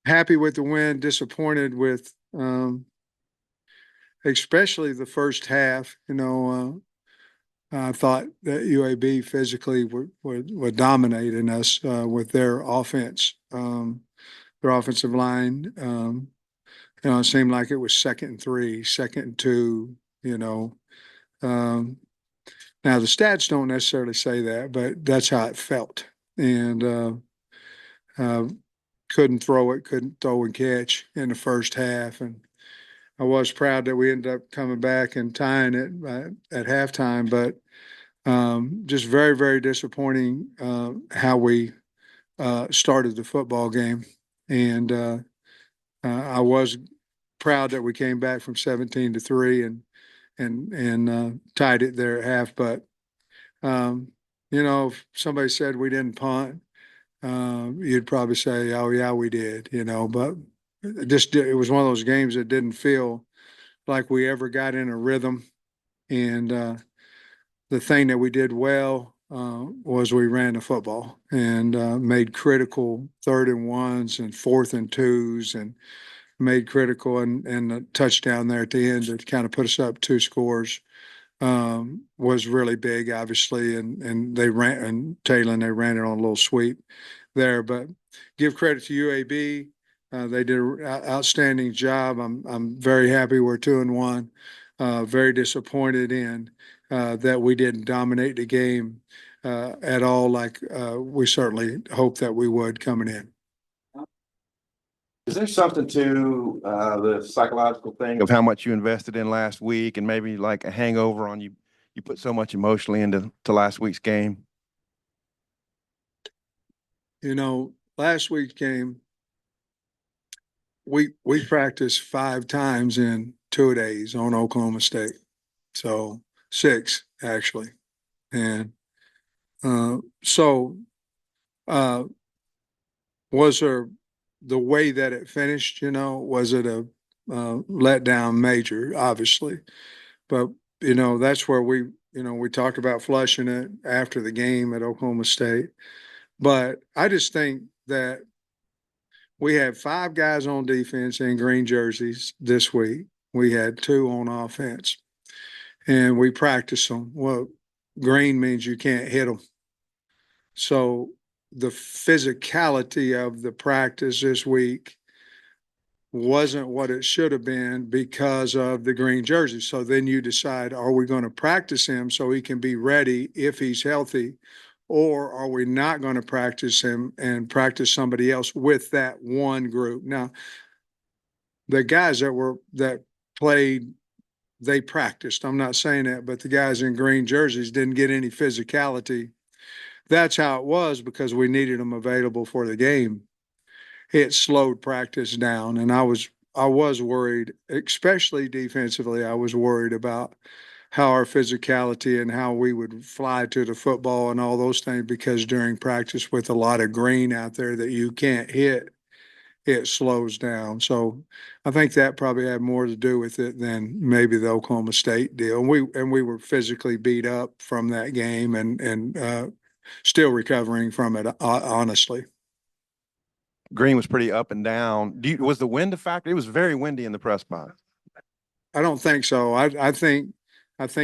happy with the win, disappointed with especially the first half. I thought that UAB physically were dominating us with their offense, their offensive line. It seemed like it was 2nd and 3, 2nd and 2. You know, um, now the stats don't necessarily say that, but that's how it felt. And uh, couldn't throw and catch in the first half, and I was proud that we ended up coming back and tying it at halftime, but just very, very disappointing how we started the football game. And I was proud that we came back from 17-3 and tied it there at half. But if somebody said we didn't punt, you'd probably say, "Oh yeah, we did." But it was one of those games that didn't feel like we ever got in a rhythm. And the thing that we did well was we ran the football and made critical 3rd and 1s and 4th and 2s and made critical and the touchdown there at the end to kind of put us up 2 scores was really big, obviously. And they ran, and Taylor, and they ran it on a little sweep there. But give credit to UAB. They did an outstanding job. I'm very happy we're 2-1. Very disappointed in that we didn't dominate the game at all, like we certainly hoped that we would coming in. Is there something to the psychological thing of how much you invested in last week and maybe like a hangover on you? You put so much emotionally into last week's game. Last week's game, we practiced 5 times in 2 days on Oklahoma State, so 6 actually, and so was there the way that it finished? Was it a letdown major? Obviously, but that's where we talked about flushing it after the game at Oklahoma State. But I just think that we had 5 guys on defense in green jerseys this week. We had 2 on offense, and we practiced them. Well, green means you can't hit them. So the physicality of the practice this week wasn't what it should have been because of the green jersey. So then you decide, are we going to practice him so he can be ready if he's healthy? Or are we not going to practice him and practice somebody else with that one group? Now, the guys that played, they practiced. I'm not saying that, but the guys in green jerseys didn't get any physicality. That's how it was because we needed them available for the game. It slowed practice down, and I was worried, especially defensively. I was worried about how our physicality and how we would fly to the football and all those things, because during practice with a lot of green out there that you can't hit, it slows down. So I think that probably had more to do with it than maybe the Oklahoma State deal. And we were physically beat up from that game and still recovering from it, honestly. Green was pretty up and down. Was the wind a factor? It was very windy in the press box. I don't think so. I think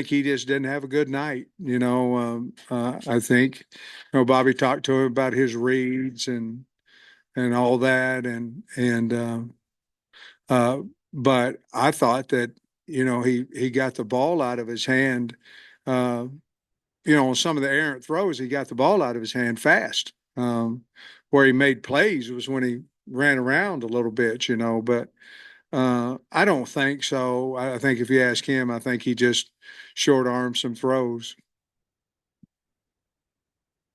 he just didn't have a good night. I think Bobby talked to him about his reads and all that, but I thought that he got the ball out of his hand. On some of the errant throws, he got the ball out of his hand fast. Where he made plays was when he ran around a little bit, but I don't think so. I think if you ask him, I think he just short armed some throws.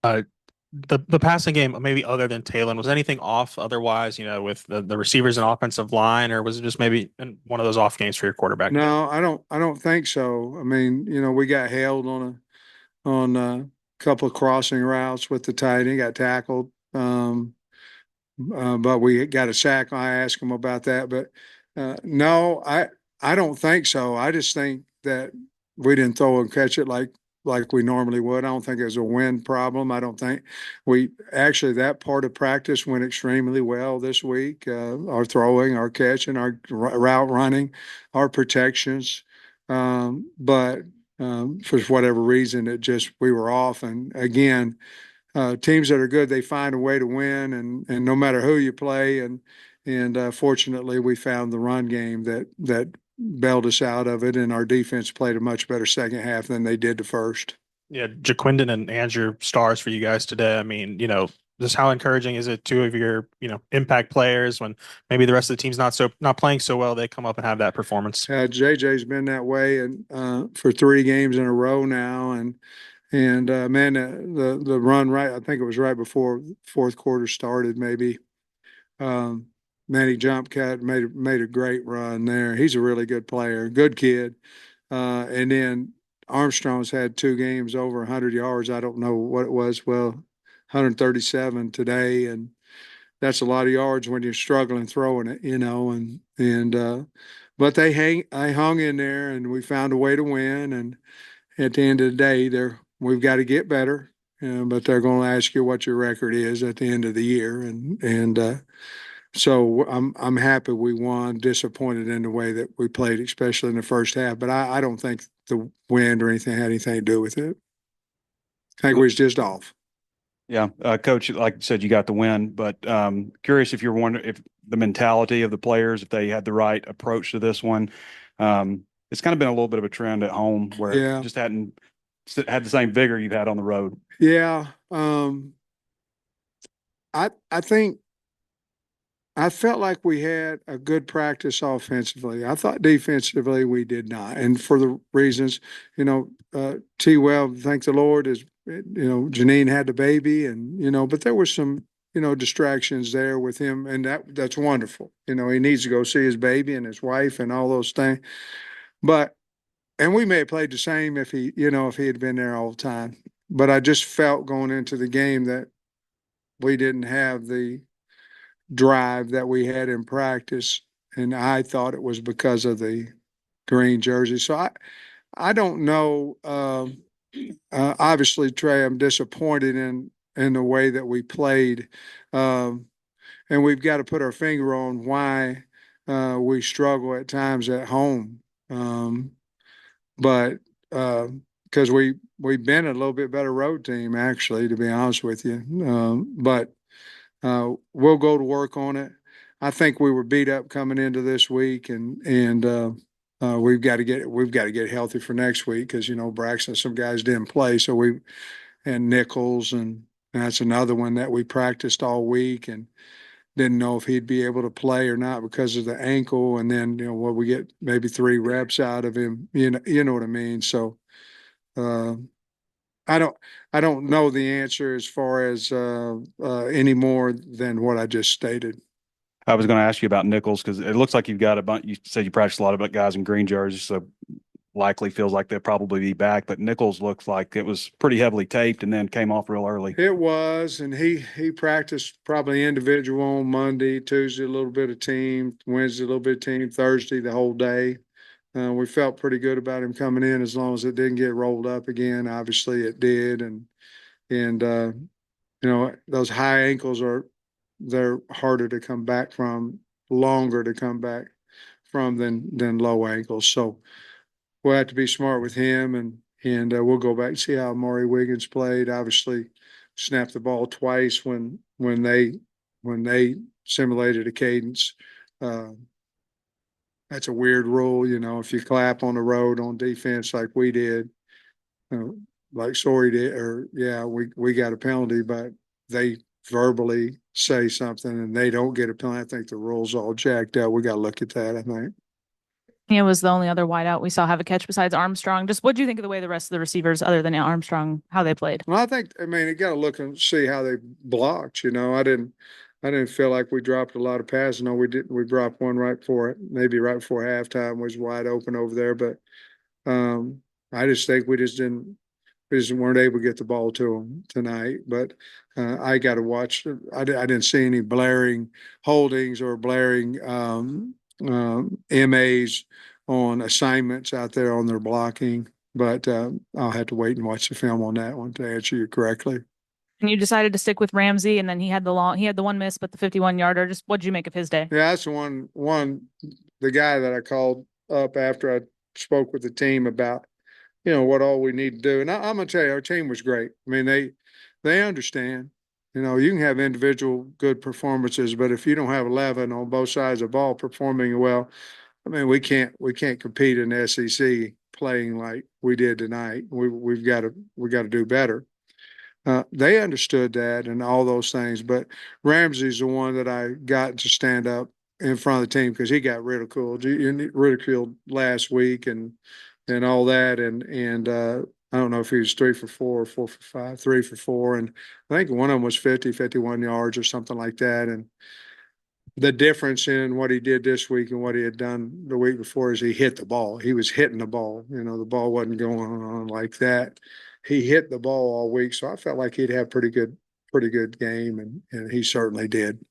The passing game, maybe other than Taylor, was anything off otherwise, with the receivers and offensive line, or was it just maybe one of those off games for your quarterback? No, I don't think so. I mean, we got held on a couple of crossing routes with the tight end, got tackled. But we got a sack. I asked him about that, but no, I don't think so. I just think that we didn't throw and catch it like like we normally would. I don't think it was a wind problem. I don't think we actually that part of practice went extremely well this week. Our throwing, our catching, our route running, our protections. But for whatever reason, we were off. And again, teams that are good, they find a way to win, and no matter who you play, and fortunately, we found the run game that bailed us out of it, and our defense played a much better second half than they did the first. Yeah, Jaquindon and Andrew stars for you guys today. I mean, just how encouraging is it, two of your, impact players when maybe the rest of the team's not playing so well, they come up and have that performance. JJ's been that way and for 3 games in a row now, and man, the run right, I think it was right before fourth quarter started, maybe. Um, Man, he jump cut, made a great run there. He's a really good player, good kid. And then Armstrong's had 2 games over 100 yards. I don't know what it was. Well, 137 today, and that's a lot of yards when you're struggling throwing it, but I hung in there, and we found a way to win. And at the end of the day, we've got to get better. But they're going to ask you what your record is at the end of the year, and so I'm happy we won. Disappointed in the way that we played, especially in the first half. But I don't think the wind or anything had anything to do with it. I think we was just off. Yeah, Coach, like you said, you got the win, but curious if you're wondering if the mentality of the players, if they had the right approach to this one. It's kind of been a little bit of a trend at home where Yeah. it just hadn't had the same vigor you've had on the road. Yeah. I think I felt like we had a good practice offensively. I thought defensively we did not, and for the reasons, T. Well, thank the Lord, Janine had the baby, and but there were some distractions there with him, and that's wonderful. He needs to go see his baby and his wife and all those things. But and we may have played the same if he had been there all the time. But I just felt going into the game that we didn't have the drive that we had in practice, and I thought it was because of the green jersey. So I don't know. Obviously, Trey, I'm disappointed in the way that we played, and we've got to put our finger on why we struggle at times at home. But because we've been a little bit better road team, actually, to be honest with you. But we'll go to work on it. I think we were beat up coming into this week, and we've got to get healthy for next week because Braxton, some guys didn't play, so and Nichols, and that's another one that we practiced all week and didn't know if he'd be able to play or not because of the ankle, and then we get maybe 3 reps out of him, you know what I mean. So I don't know the answer as far as any more than what I just stated. I was going to ask you about Nichols because it looks like you've got a bunch. You said you practiced a lot of guys in green jerseys, so likely feels like they'll probably be back. But Nichols looks like it was pretty heavily taped and then came off real early. It was, and he practiced probably individual on Monday, Tuesday a little bit of team, Wednesday a little bit of team, Thursday the whole day. We felt pretty good about him coming in as long as it didn't get rolled up again. Obviously, it did, and those high ankles they're harder to come back from, longer to come back from than low ankles. So we'll have to be smart with him, and we'll go back and see how Maury Wiggins played. Obviously, snapped the ball twice when they simulated a cadence. That's a weird rule, if you clap on the road on defense like we did, like Sorey did, or yeah, we got a penalty, but they verbally say something and they don't get a penalty. I think the rule's all jacked up. We got to look at that, I think. It was the only other wideout we saw have a catch besides Armstrong. Just what do you think of the way the rest of the receivers, other than Armstrong, how they played? Well, you got to look and see how they blocked. I didn't feel like we dropped a lot of passes. No, we didn't. We dropped one maybe right before halftime was wide open over there. But I just think we just weren't able to get the ball to them tonight. But I got to watch. I didn't see any blaring holdings or blaring MAs on assignments out there on their blocking. but I'll have to wait and watch the film on that one to answer you correctly. And you decided to stick with Ramsey, and then he had the one miss, but the 51-yarder. Just what'd you make of his day? Yeah, that's the the guy that I called up after I spoke with the team about, what all we need to do. And I'm gonna tell you, our team was great. I mean, they understand. You can have individual good performances, but if you don't have 11 on both sides of the ball performing well, I mean, we can't compete in the SEC playing like we did tonight. We got to do better. They understood that and all those things, but Ramsey's the one that I got to stand up in front of the team because he got ridiculed last week and all that, and I don't know if he was 3 for 4 or 4 for 5, 3 for 4, and I think one of them was 51 yards or something like that, and the difference in what he did this week and what he had done the week before is he hit the ball. He was hitting the ball. The ball wasn't going on like that. He hit the ball all week, so I felt like he'd have pretty good game, and he certainly did.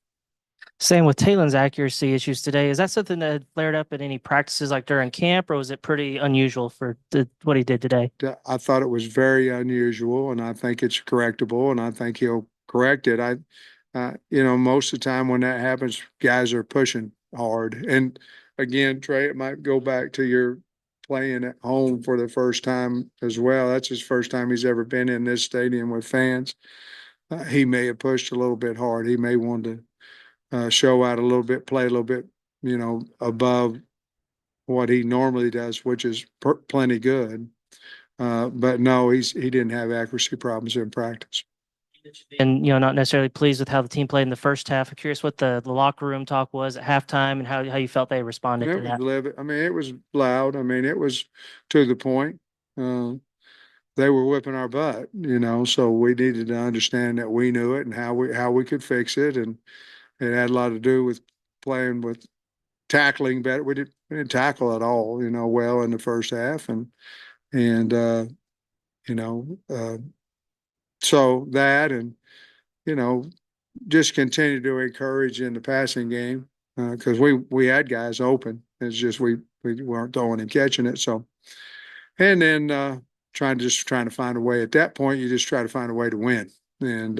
Same with Taylon's accuracy issues today. Is that something that had flared up at any practices like during camp, or was it pretty unusual for what he did today? I thought it was very unusual, and I think it's correctable, and I think he'll correct it. Most of the time when that happens, guys are pushing hard. And again, Trey, it might go back to your playing at home for the first time as well. That's his first time he's ever been in this stadium with fans. He may have pushed a little bit hard. He may want to show out a little bit, play a little bit, above what he normally does, which is plenty good. But no, he didn't have accuracy problems in practice. And not necessarily pleased with how the team played in the first half. I'm curious what the locker room talk was at halftime and how you felt they responded It to was that. livid. I mean, it was loud. I mean, it was to the point. They were whipping our butt, so we needed to understand that we knew it and how we could fix it, and it had a lot to do with playing with tackling better. We didn't tackle at all, well in the first half, and you know, uh, so that and just continue to encourage in the passing game because we had guys open. It's just we weren't throwing and catching it. So and then trying to find a way. At that point, you just try to find a way to win, and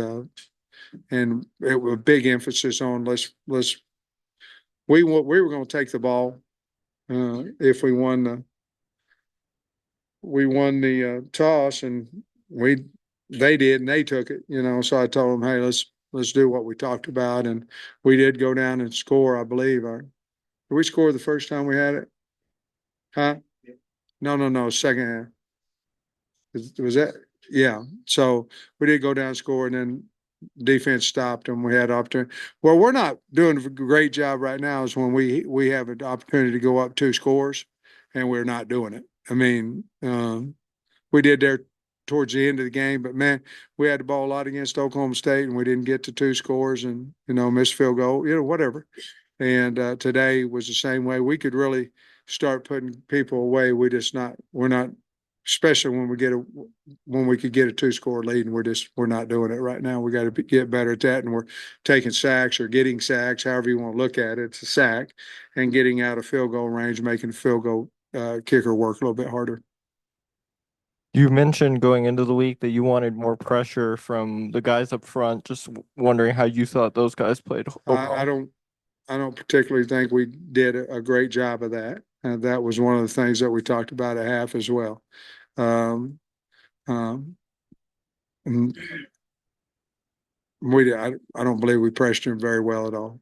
it was a big emphasis on we were going to take the ball if we won the toss, and they did, and they took it, so I told them, hey, let's do what we talked about, and we did go down and score, I believe. Did we score the first time we had it? Huh? No, second half. Was that? Yeah. So we did go down and score, and then defense stopped and we had opportunity. Well, we're not doing a great job right now is when we have an opportunity to go up 2 scores and we're not doing it. I mean, we did there towards the end of the game, but man, we had the ball a lot against Oklahoma State and we didn't get to 2 scores and, missed field goal, whatever. And today was the same way. We could really start putting people away. We're not, especially when we could get a 2-score lead, and we're not doing it right now. We got to get better at that, and we're taking sacks or getting sacks, however you want to look at it. It's a sack, and getting out of field goal range, making the field goal kicker work a little bit harder. You mentioned going into the week that you wanted more pressure from the guys up front. Just wondering how you thought those guys played overall. I don't particularly think we did a great job of that. That was one of the things that we talked about at half as well. Um, um, I don't believe we pressured him very well at all.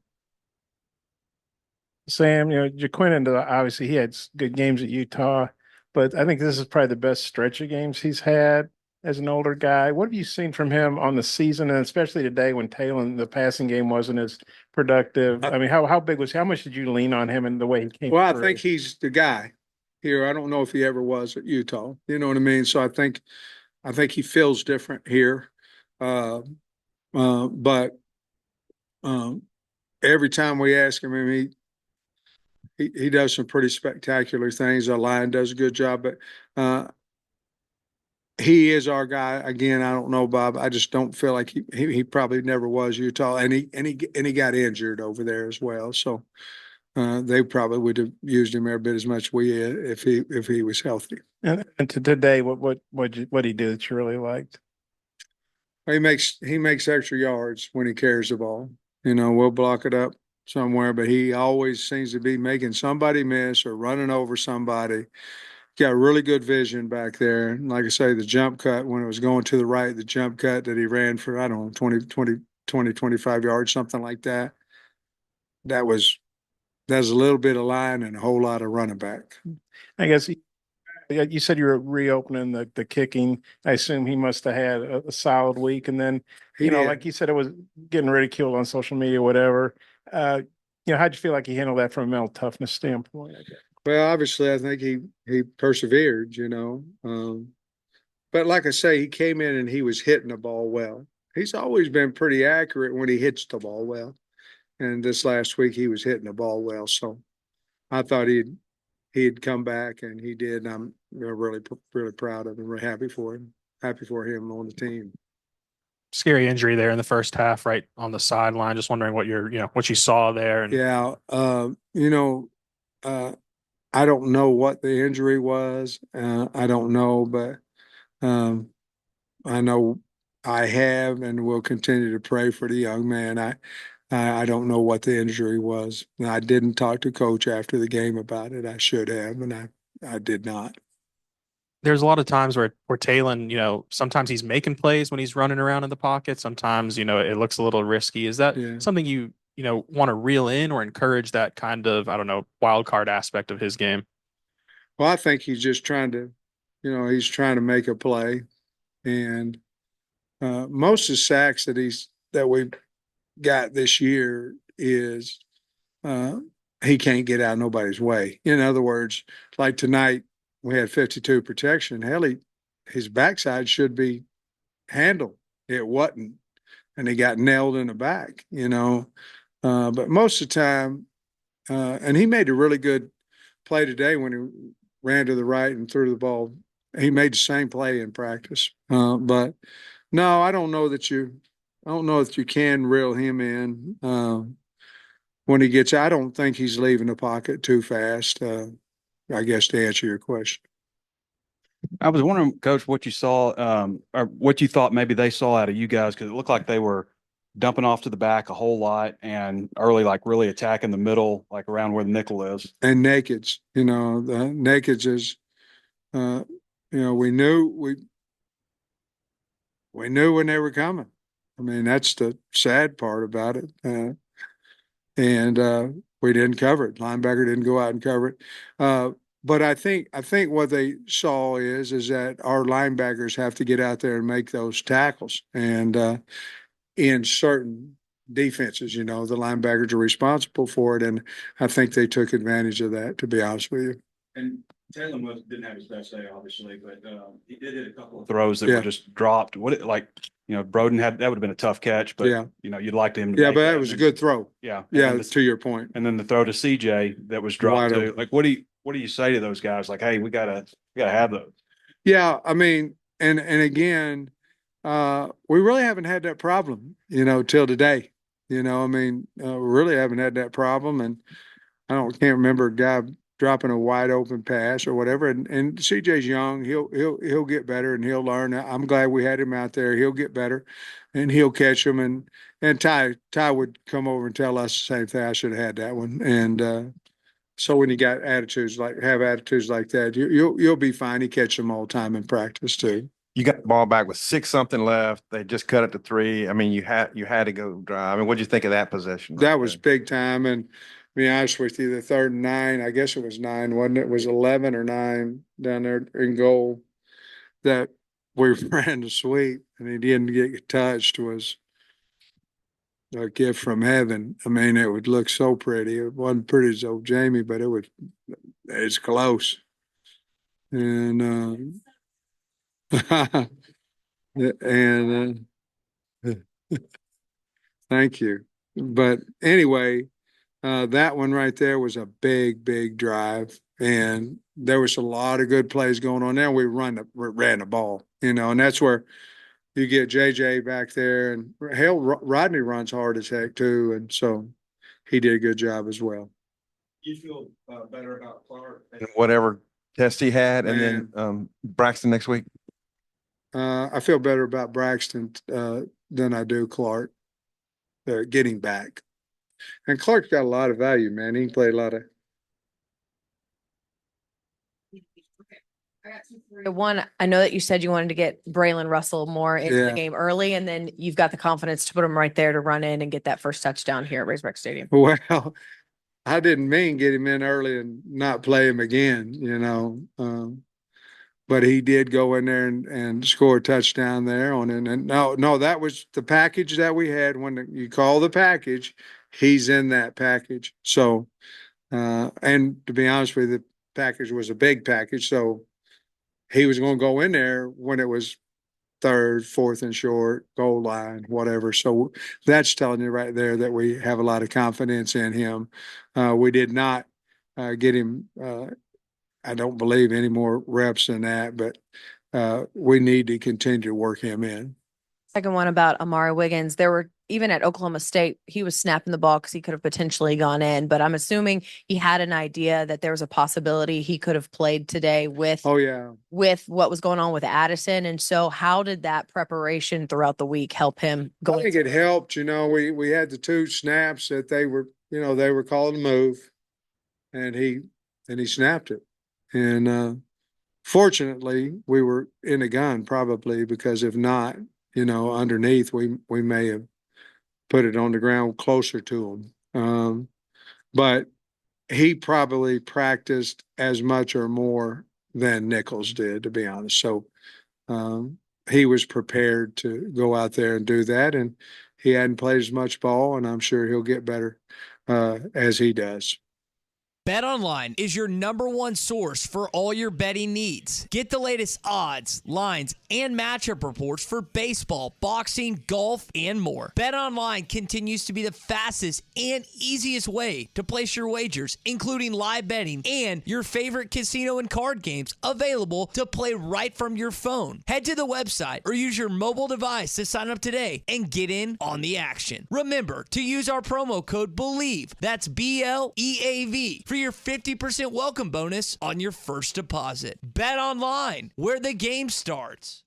Sam, Jaquin, obviously he had good games at Utah, but I think this is probably the best stretch of games he's had as an older guy. What have you seen from him on the season, and especially today when Taylor, the passing game wasn't as productive? I mean, how much did you lean on him and the way he came Well, through? I think he's the guy here. I don't know if he ever was at Utah. You know what I mean? So I think he feels different here. But every time we ask him, I mean, he does some pretty spectacular things. The line does a good job, but he is our guy. Again, I don't know, Bob. I just don't feel like he probably never was Utah, and he got injured over there as well. So they probably would have used him every bit as much we had if he was healthy. And to today, what he did that you really liked? He makes extra yards when he carries the ball. You know, we'll block it up somewhere, but he always seems to be making somebody miss or running over somebody. Got really good vision back there. And like I say, the jump cut when it was going to the right, the jump cut that he ran for, I don't know, 25 yards, something like that. That's a little bit of line and a whole lot of running back. I guess you said you were reopening the kicking. I assume he must have had a solid week. And then, He you know, did. like you said, it was getting ridiculed on social media, whatever. How'd you feel like he handled that from a mental toughness standpoint? I guess. Well, obviously, I think he persevered, you know. But like I say, he came in and he was hitting the ball well. He's always been pretty accurate when he hits the ball well. And this last week he was hitting the ball well. So I thought he'd come back, and he did. And I'm really proud of him. Really happy for him. Happy for him on the team. Scary injury there in the first half, right on the sideline. Just wondering what what you saw there. And Yeah, I don't know what the injury was. I don't know, but I know I have and will continue to pray for the young man. I don't know what the injury was. I didn't talk to coach after the game about it. I should have, and I did not. there's a lot of times where Talon, sometimes he's making plays when he's running around in the pocket. Sometimes, it looks a little risky. Is that Yeah. something you want to reel in or encourage that kind of, I don't know, wild card aspect of his game? Well, I think he's just trying to, he's trying to make a play, and most of the sacks that we got this year is he can't get out of nobody's way. In other words, like tonight we had 52 protection. Hell, his backside should be handled. It wasn't, and he got nailed in the back. But most of the time, and he made a really good play today when he ran to the right and threw the ball. He made the same play in practice. But no, I don't know that you can reel him in when he gets. I don't think he's leaving the pocket too fast. I guess to answer your question. I was wondering, Coach, what you saw, or what you thought maybe they saw out of you guys, because it looked like they were dumping off to the back a whole lot and early, like really attacking the middle, like around where the nickel is. And nakeds, the nakeds is, we knew when they were coming. I mean, that's the sad part about it. And we didn't cover it. Linebacker didn't go out and cover it. But I think what they saw is that our linebackers have to get out there and make those tackles. And in certain defenses, the linebackers are responsible for it, and I think they took advantage of that. To be honest with you. And Taylor didn't have his best day, obviously, but he did hit a couple of throws that were just dropped. Broden that would have been a tough catch, but you'd like him to Yeah, make but that was a good throw. Yeah. Yeah, to your point. And then the throw to CJ that was dropped too. Like, what do you say to those guys? Like, hey, we gotta have those. Yeah, I mean, and again, we really haven't had that problem, till today. We really haven't had that problem, and can't remember a guy dropping a wide open pass or whatever. And CJ's young; he'll get better and he'll learn. I'm glad we had him out there. He'll get better, and he'll catch them. And Ty would come over and tell us the same thing. I should have had that one. And so when you got attitudes like that, you'll be fine. He catches them all the time in practice too. You got the ball back with 6-something left. They just cut it to 3. I mean, you had to go drive. I mean, what'd you think of that possession? That was big time. And to be honest with you, the 3rd and 9, I guess it was 9, wasn't it? It was 11 or 9 down there in goal that we ran the sweep and he didn't get touched was a gift from heaven. I mean, it would look so pretty. It wasn't pretty as old Jamie, but it's close. And and thank you. But anyway, that one right there was a big, big drive, and there was a lot of good plays going on. Now we ran the ball, and that's where you get JJ back there, and hell, Rodney runs hard as heck too, and so he did a good job as well. You feel better about Clark and whatever test he had, and then Braxton next week? I feel better about Braxton, than I do Clark. They're getting back. And Clark's got a lot of value, man. He can play a lot of. One, I know that you said you wanted to get Braylon Russell more into the Yeah. game early, and then you've got the confidence to put him right there to run in and get that first touchdown here at Razorback Stadium. Well, I didn't mean get him in early and not play him again, but he did go in there and score a touchdown there on it. And no, that was the package that we had. When you call the package, he's in that package. So, and to be honest with you, the package was a big package. So he was going to go in there when it was third, fourth and short, goal line, whatever. So that's telling you right there that we have a lot of confidence in him. We did not get him, I don't believe, any more reps than that, but we need to continue to work him in. Second one about Amari Wiggins. There were, even at Oklahoma State, he was snapping the ball because he could have potentially gone in, but I'm assuming he had an idea that there was a possibility he could have played today with, Oh, yeah. with what was going on with Addison. And so how did that preparation throughout the week help him go? I think it helped. We had the 2 snaps that they were calling a move, and he snapped it. And fortunately, we were in a gun probably, because if not, underneath, we may have put it on the ground closer to him. But he probably practiced as much or more than Nichols did, to be honest. So he was prepared to go out there and do that, and he hadn't played as much ball, and I'm sure he'll get better as he does. BetOnline is your #1 source for all your betting needs. Get the latest odds, lines, and matchup reports for baseball, boxing, golf, and more. BetOnline continues to be the fastest and easiest way to place your wagers, including live betting and your favorite casino and card games available to play right from your phone. Head to the website or use your mobile device to sign up today and get in on the action. Remember to use our promo code BELIEVE, that's BLEAV, for your 50% welcome bonus on your first deposit. Bet online, where the game starts.